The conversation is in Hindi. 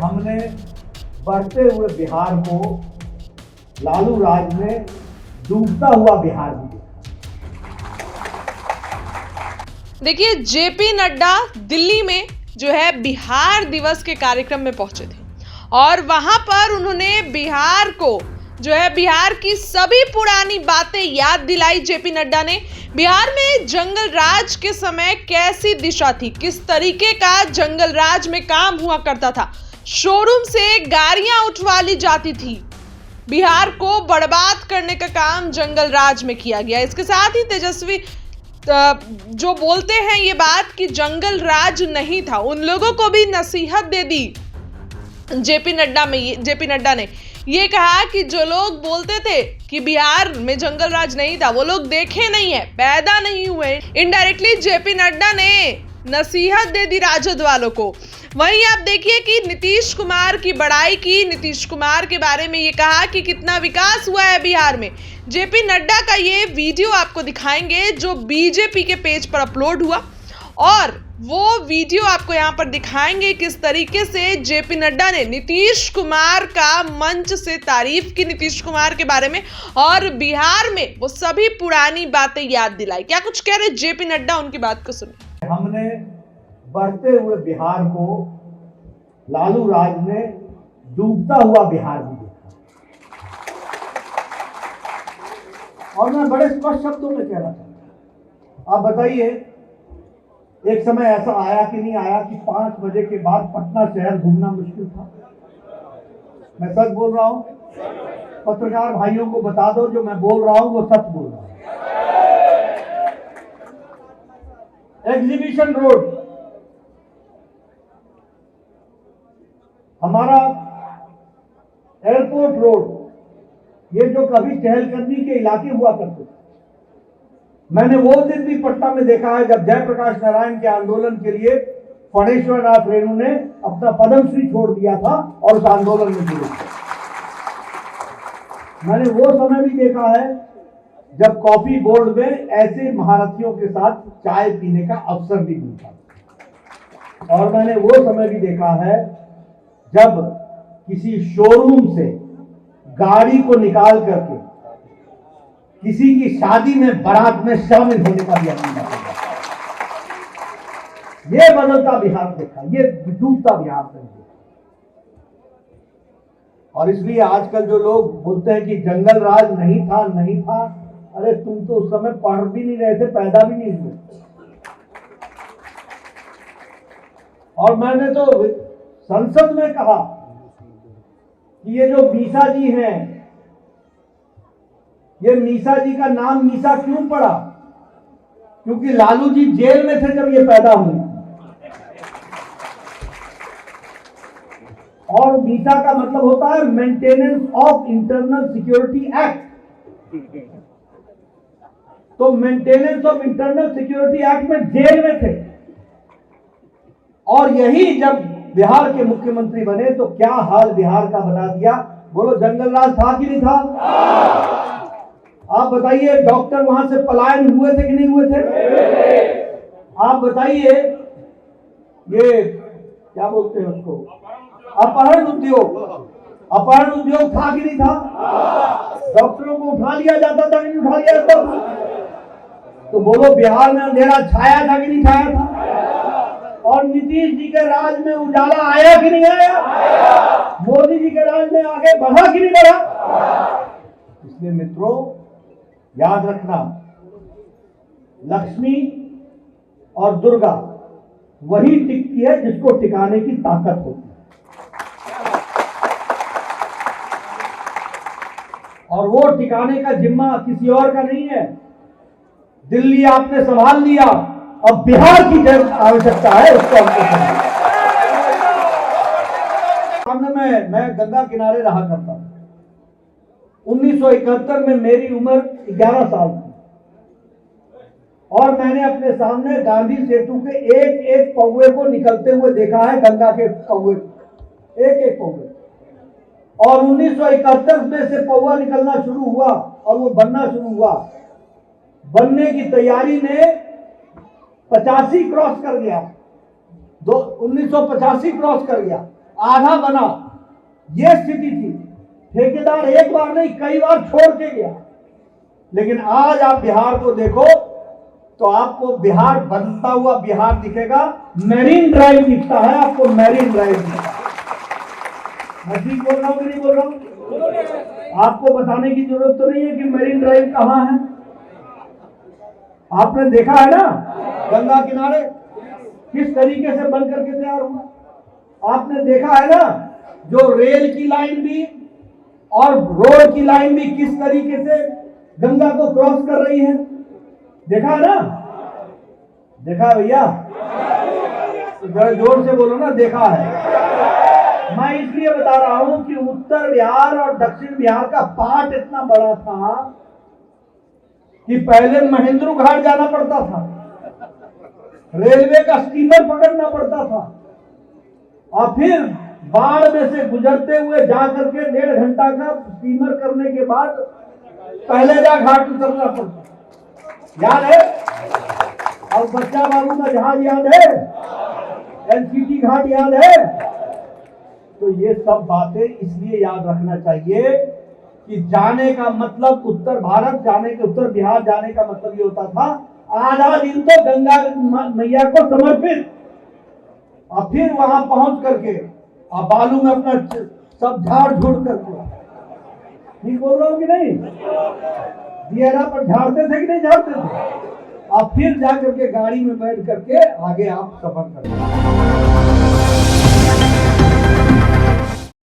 हमने बढ़ते हुए बिहार को लालू राज में डूबता हुआ बिहार भी देखिए, जेपी नड्डा दिल्ली में जो है बिहार दिवस के कार्यक्रम में पहुंचे थे और वहां पर उन्होंने बिहार को जो है बिहार की सभी पुरानी बातें याद दिलाई। जेपी नड्डा ने बिहार में जंगल राज के समय कैसी दिशा थी, किस तरीके का जंगल राज में काम हुआ करता था, शोरूम से गाड़ियां उठवा ली जाती थी, बिहार को बर्बाद करने का काम जंगल राज में किया गया। इसके साथ ही तेजस्वी जो बोलते हैं ये बात कि जंगल राज नहीं था, उन लोगों को भी नसीहत दे दी जेपी नड्डा ने ये कहा कि जो लोग बोलते थे कि बिहार में जंगल राज नहीं था, वो लोग देखे नहीं है, पैदा नहीं हुए। इनडायरेक्टली जेपी नड्डा ने नसीहत दे दी राजद वालों को। वहीं आप देखिए कि नीतीश कुमार की बड़ाई की, नीतीश कुमार के बारे में ये कहा कि कितना विकास हुआ है बिहार में। जेपी नड्डा का ये वीडियो आपको दिखाएंगे जो बीजेपी के पेज पर अपलोड हुआ और वो वीडियो आपको यहाँ पर दिखाएंगे किस तरीके से जेपी नड्डा ने नीतीश कुमार का मंच से तारीफ की, नीतीश कुमार के बारे में, और बिहार में वो सभी पुरानी बातें याद दिलाई। क्या कुछ कह रहे जेपी नड्डा, उनकी बात को सुनिए। हमने बढ़ते हुए बिहार को लालू राज में डूबता हुआ बिहार भी देखा और मैं बड़े स्पष्ट शब्दों में कहना चाहता हूं। आप बताइए, एक समय ऐसा आया कि नहीं आया कि 5 बजे के बाद पटना शहर घूमना मुश्किल था? मैं सच बोल रहा हूं, पत्रकार भाइयों को बता दो जो मैं बोल रहा हूं वो सच बोल रहा हूं। एग्जीबिशन रोड, हमारा एयरपोर्ट रोड, ये जो कभी चहलकदमी के इलाके हुआ करते थे, मैंने वो दिन भी पटना में देखा है जब जयप्रकाश नारायण के आंदोलन के लिए फणेश्वर नाथ रेणु ने अपना पद्मश्री छोड़ दिया था और उस आंदोलन में जुड़े थे। मैंने वो समय भी देखा है जब कॉफी बोर्ड में ऐसे महारथियों के साथ चाय पीने का अवसर भी मिलता, और मैंने वो समय भी देखा है जब किसी शोरूम से गाड़ी को निकाल करके किसी की शादी में बारात में शामिल होने का भी अनुभव देखा। ये बदलता बिहार देखा, ये डूबता बिहार देखा। और इसलिए आजकल जो लोग बोलते हैं कि जंगल राज नहीं था, अरे तुम तो उस समय पढ़ भी नहीं रहे थे, पैदा भी नहीं हुए। और मैंने तो संसद में कहा कि ये जो मीसा जी हैं, ये मीसा जी का नाम मीसा क्यों पड़ा? क्योंकि लालू जी जेल में थे जब ये पैदा हुई। और मीसा का मतलब होता है maintenance of internal security act. तो maintenance of internal security act में जेल में थे, और यही जब बिहार के मुख्यमंत्री बने तो क्या हाल बिहार का बना दिया। बोलो, जंगल राज था कि नहीं था? आप बताइए, डॉक्टर वहां से पलायन हुए थे कि नहीं हुए थे? आप बताइए, ये क्या बोलते हैं उसको, अपहरण उद्योग था कि नहीं था? डॉक्टरों को उठा लिया जाता था कि नहीं उठा लिया जाता? तो बोलो, बिहार में अंधेरा छाया था कि नहीं छाया था? और नीतीश जी के राज में उजाला आया कि नहीं आया? मोदी जी के राज में आगे बढ़ा कि नहीं बढ़ा? इसलिए मित्रों, याद रखना, लक्ष्मी और दुर्गा वही टिकती है जिसको टिकाने की ताकत होती है, और वो टिकाने का जिम्मा किसी और का नहीं है। दिल्ली आपने संभाल लिया, अब बिहार की आवश्यकता है, उसको सामने मैं गंगा किनारे रहा करता हूं। 1971 में मेरी उम्र 11 साल थी और मैंने अपने सामने गांधी सेतु के एक एक पौवे को निकलते हुए देखा है, गंगा के पौवे, एक एक पौवे। और 1971 में से पौवा निकलना शुरू हुआ और वो बनना शुरू हुआ। बनने की तैयारी में 85 क्रॉस कर गया, 1985 क्रॉस कर गया। आधा बना, ये स्थिति थी। ठेकेदार एक बार नहीं कई बार छोड़ के गया। लेकिन आज आप बिहार को देखो तो आपको बिहार बनता हुआ बिहार दिखेगा। मैरीन ड्राइव दिखता है आपको, मैरीन ड्राइव दिखता है। मैं ठीक बोल रहा हूं कि नहीं बोल रहा हूं? आपको बताने की जरूरत तो नहीं है कि मैरीन ड्राइव कहां है। आपने देखा है ना गंगा किनारे किस तरीके से बन करके तैयार हुआ। आपने देखा है ना जो रेल की लाइन भी और रोड की लाइन भी किस तरीके से गंगा को क्रॉस कर रही है। देखा है ना? देखा है भैया? तो जरा जोर से बोलो ना, देखा है। मैं इसलिए बता रहा हूं कि उत्तर बिहार और दक्षिण बिहार का पार्ट इतना बड़ा था कि पहले महेंद्र घाट जाना पड़ता था, रेलवे का स्टीमर पकड़ना पड़ता था, और फिर बाढ़ में से गुजरते हुए जाकर के 1.5 घंटा का स्टीमर करने के बाद पहले जा घाट उतरना पड़ता। याद है? और बच्चा बाबू का जहाज याद है? एनसीटी घाट याद है? तो ये सब बातें इसलिए याद रखना चाहिए कि जाने का मतलब उत्तर भारत जाने के, उत्तर बिहार जाने का मतलब ये होता था आधा दिन तो गंगा मैया को समर्पित, और फिर वहां पहुंच करके और बालू में अपना सब झाड़ झूड़ करके। ठीक बोल रहा हूं कि नहीं? दियरा पर झाड़ते थे कि नहीं झाड़ते थे? और फिर जाकर के गाड़ी में बैठ करके आगे आप सफर करते।